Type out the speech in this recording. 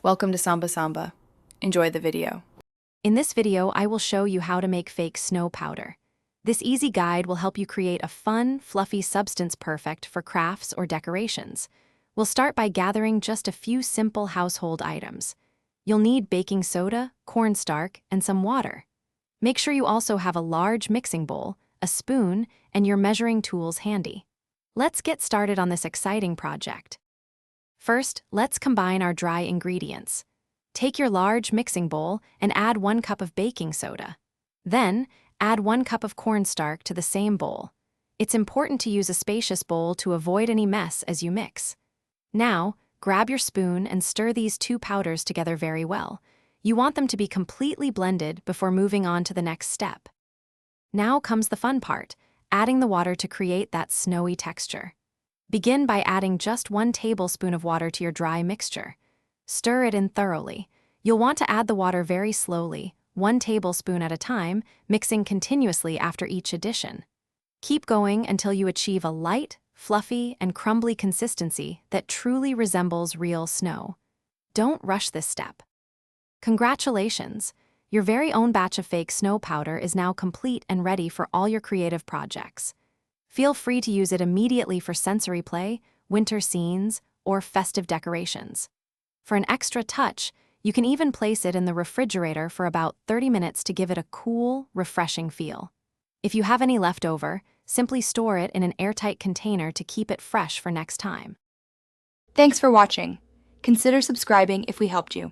Welcome to Samba Samba. Enjoy the video. In this video, I will show you how to make fake snow powder. This easy guide will help you create a fun, fluffy substance perfect for crafts or decorations. We'll start by gathering just a few simple household items. You'll need baking soda, cornstarch, and some water. Make sure you also have a large mixing bowl, a spoon, and your measuring tools handy. Let's get started on this exciting project. First, let's combine our dry ingredients. Take your large mixing bowl and add 1 cup of baking soda. Then, add 1 cup of cornstarch to the same bowl. It's important to use a spacious bowl to avoid any mess as you mix. Now, grab your spoon and stir these two powders together very well. You want them to be completely blended before moving on to the next step. Now comes the fun part, adding the water to create that snowy texture. Begin by adding just 1 tablespoon of water to your dry mixture. Stir it in thoroughly. You'll want to add the water very slowly, 1 tablespoon at a time, mixing continuously after each addition. Keep going until you achieve a light, fluffy, and crumbly consistency that truly resembles real snow. Don't rush this step. Congratulations! Your very own batch of fake snow powder is now complete and ready for all your creative projects. Feel free to use it immediately for sensory play, winter scenes, or festive decorations. For an extra touch, you can even place it in the refrigerator for about 30 minutes to give it a cool, refreshing feel. If you have any left over, simply store it in an airtight container to keep it fresh for next time. Thanks for watching. Consider subscribing if we helped you.